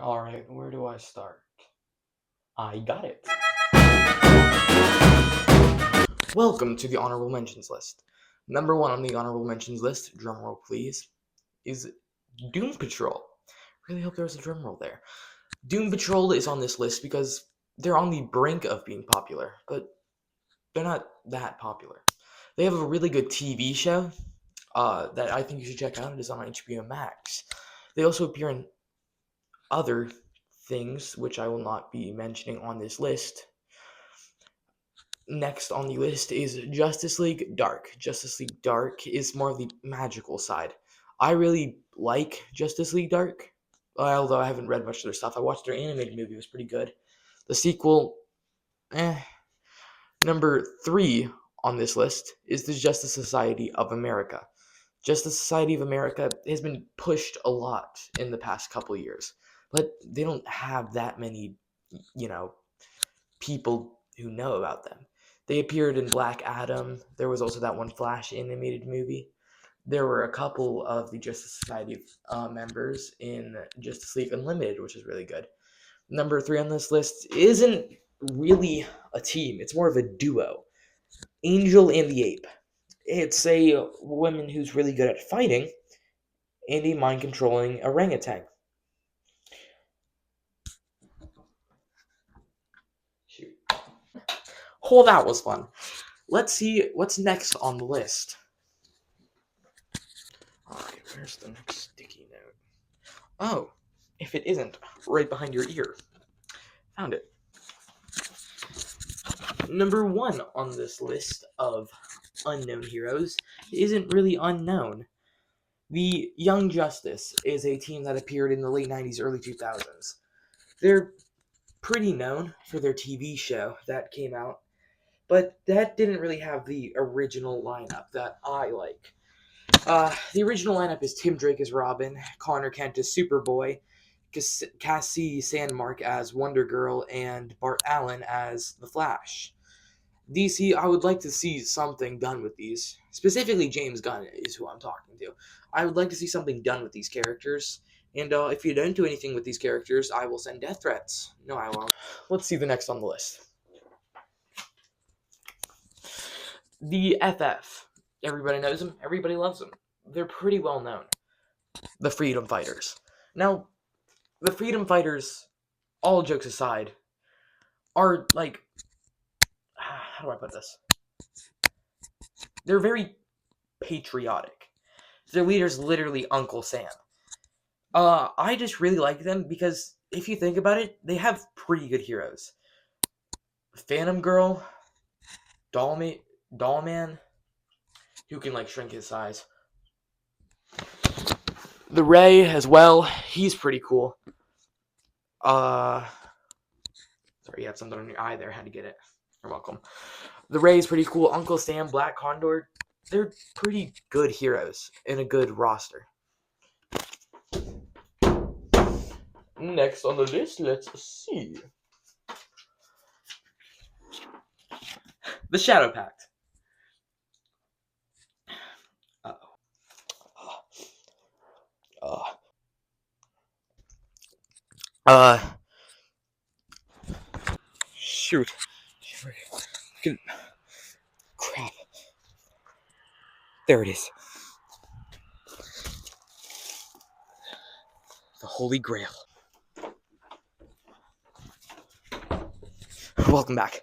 Alright, where do I start? I got it. Welcome to the honorable mentions list. Number one on the honorable mentions list, drumroll please, is Doom Patrol. Really hope there was a drumroll there. Doom Patrol is on this list because they're on the brink of being popular, but they're not that popular. They have a really good TV show that I think you should check out. It is on HBO Max. They also appear in other things, which I will not be mentioning on this list. Next on the list is Justice League Dark. Justice League Dark is more of the magical side. I really like Justice League Dark, although I haven't read much of their stuff. I watched their animated movie, it was pretty good. The sequel, eh. Number 3 on this list is the Justice Society of America. Justice Society of America has been pushed a lot in the past couple years, but they don't have that many, people who know about them. They appeared in Black Adam. There was also that one Flash animated movie. There were a couple of the Justice Society members in Justice League Unlimited, which is really good. Number 3 on this list isn't really a team. It's more of a duo. Angel and the Ape. It's a woman who's really good at fighting and a mind-controlling orangutan. Shoot. Oh, that was fun. Let's see what's next on the list. Alright, where's the next sticky note? Oh, if it isn't, right behind your ear. Found it. Number 1 on this list of unknown heroes isn't really unknown. The Young Justice is a team that appeared in the late 90s, early 2000s. They're pretty known for their TV show that came out, but that didn't really have the original lineup that I like. The original lineup is Tim Drake as Robin, Connor Kent as Superboy, Cassie Sandmark as Wonder Girl, and Bart Allen as The Flash. DC, I would like to see something done with these. Specifically, James Gunn is who I'm talking to. I would like to see something done with these characters. And if you don't do anything with these characters, I will send death threats. No, I won't. Let's see the next on the list. The FF. Everybody knows them. Everybody loves them. They're pretty well known. The Freedom Fighters. Now, the Freedom Fighters, all jokes aside, are like... How do I put this? They're very patriotic. Their leader's literally Uncle Sam. I just really like them because if you think about it, they have pretty good heroes. Phantom Girl, Dollman, who can like shrink his size. The Ray as well, he's pretty cool. Sorry, you have something on your eye there, had to get it. You're welcome. The Ray's pretty cool. Uncle Sam, Black Condor, they're pretty good heroes in a good roster. Next on the list, let's see. The Shadow Pact. Shoot. Crap. There it is. The Holy Grail. Welcome back.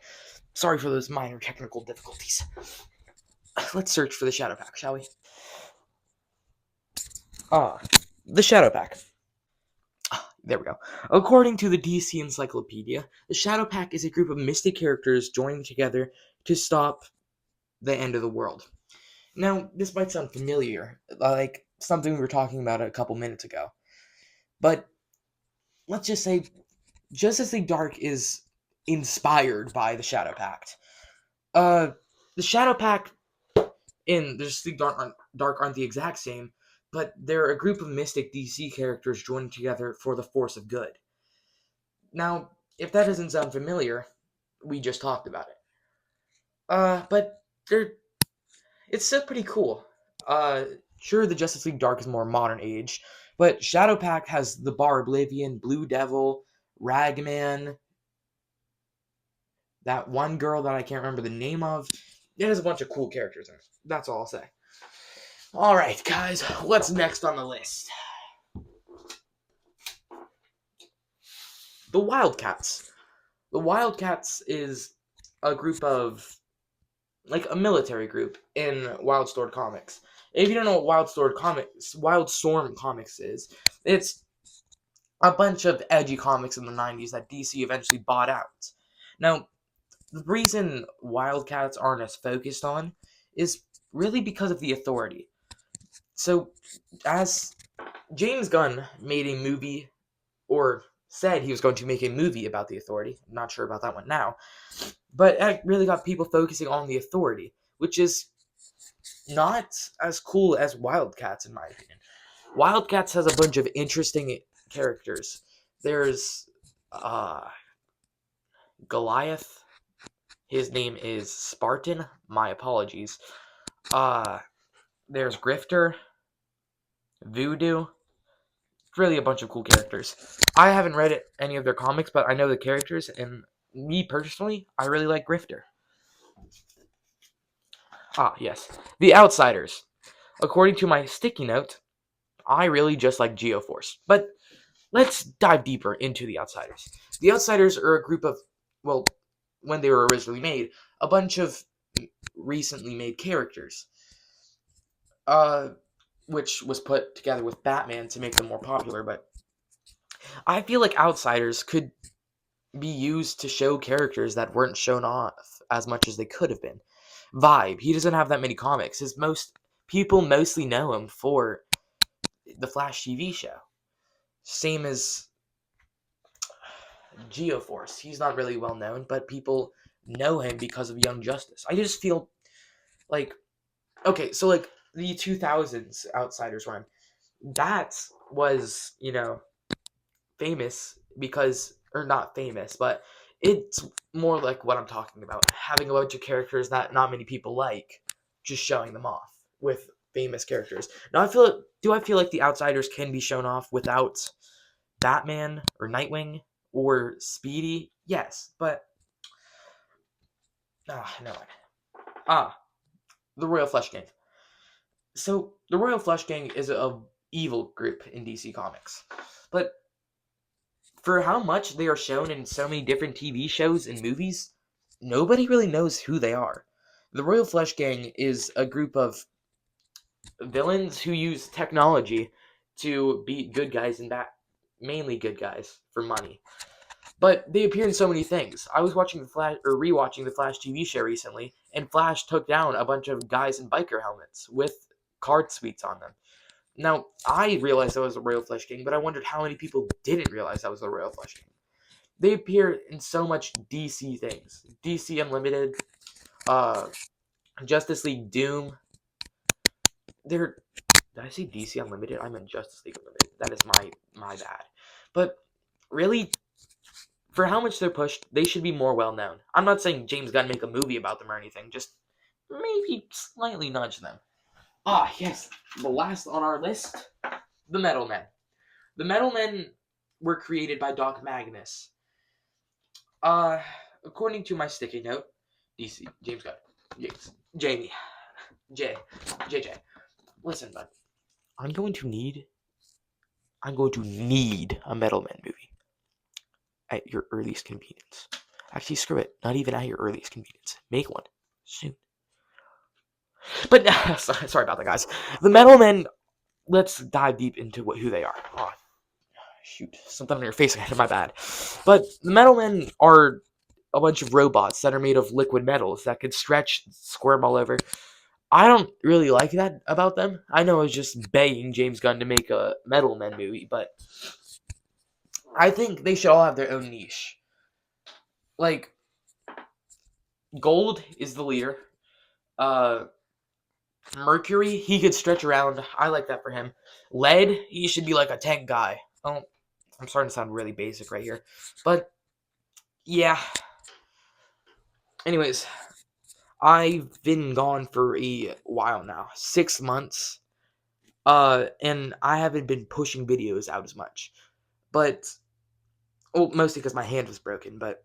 Sorry for those minor technical difficulties. Let's search for the Shadow Pack, shall we? The Shadow Pack. There we go. According to the DC Encyclopedia, the Shadow Pack is a group of mystic characters joining together to stop the end of the world. Now, this might sound familiar, like something we were talking about a couple minutes ago. But let's just say Justice League Dark is inspired by the Shadow Pact. The Shadow Pact and the Justice League Dark aren't the exact same, but they're a group of mystic DC characters joining together for the force of good. Now, if that doesn't sound familiar, we just talked about it. But it's still pretty cool. Sure, the Justice League Dark is more modern age, But Shadow Pact has the Bar Oblivion, Blue Devil, Ragman, that one girl that I can't remember the name of. It has a bunch of cool characters in it. That's all I'll say. All right, guys, what's next on the list? The Wildcats. The Wildcats is a group of, like, a military group in Wildstorm Comics. If you don't know what Wildstorm Comics is, it's a bunch of edgy comics in the 90s that DC eventually bought out. Now, the reason Wildcats aren't as focused on is really because of the Authority. So, as James Gunn made a movie, or said he was going to make a movie about the Authority, I'm not sure about that one now, but it really got people focusing on the Authority, which is not as cool as Wildcats, in my opinion. Wildcats has a bunch of interesting characters. There's Goliath. His name is Spartan. My apologies. There's Grifter, Voodoo. Really a bunch of cool characters. I haven't read any of their comics, but I know the characters, and me personally, I really like Grifter. Yes. The Outsiders. According to my sticky note, I really just like Geoforce. But let's dive deeper into the Outsiders. The Outsiders are a group of, well, when they were originally made, a bunch of recently made characters. Which was put together with Batman to make them more popular, but I feel like Outsiders could be used to show characters that weren't shown off as much as they could have been. Vibe, he doesn't have that many comics. People mostly know him for the Flash TV show. Same as Geoforce. He's not really well known, but people know him because of Young Justice. I just feel like, okay, so like the 2000s Outsiders run, that was, famous because, or not famous, but it's more like what I'm talking about. Having a bunch of characters that not many people like, just showing them off with famous characters. Now, do I feel like the Outsiders can be shown off without Batman or Nightwing or Speedy? Yes, but no. The Royal Flush Gang. So the Royal Flush Gang is a evil group in DC Comics, but for how much they are shown in so many different TV shows and movies, nobody really knows who they are. The Royal Flush Gang is a group of villains who use technology to beat good guys and mainly good guys for money. But they appear in so many things. I was watching rewatching the Flash TV show recently, and Flash took down a bunch of guys in biker helmets with card suites on them. Now, I realized that was the Royal Flush Gang, but I wondered how many people didn't realize that was the Royal Flush Gang. They appear in so much DC things. DC Unlimited, Justice League Doom. Did I say DC Unlimited? I meant Justice League Unlimited. That is my bad. But really, for how much they're pushed, they should be more well known. I'm not saying James Gunn make a movie about them or anything. Just maybe slightly nudge them. Yes, the last on our list, the Metal Men. The Metal Men were created by Doc Magnus. According to my sticky note, DC, James Gunn, JJ. Listen, bud. I'm going to need a Metal Men movie at your earliest convenience. Actually, screw it. Not even at your earliest convenience. Make one soon. But sorry about that, guys. The Metal Men. Let's dive deep into who they are. Oh, shoot, something on your face. My bad. But the Metal Men are a bunch of robots that are made of liquid metals that could stretch, squirm all over. I don't really like that about them. I know I was just begging James Gunn to make a Metal Men movie, but I think they should all have their own niche. Like, Gold is the leader. Mercury, he could stretch around. I like that for him. Lead, he should be like a tank guy. Oh, I'm starting to sound really basic right here. But, yeah. Anyways, I've been gone for a while now. 6 months. And I haven't been pushing videos out as much. But, well, mostly because my hand was broken, but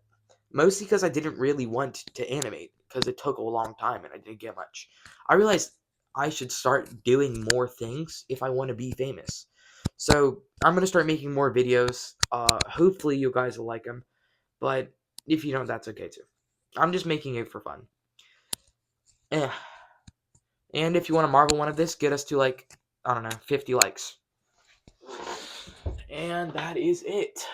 mostly because I didn't really want to animate because it took a long time and I didn't get much. I realized I should start doing more things if I want to be famous. So I'm gonna start making more videos. Hopefully you guys will like them, but if you don't, that's okay too. I'm just making it for fun. Eh. And if you want to Marvel one of this, get us to like, I don't know, 50 likes. And that is it.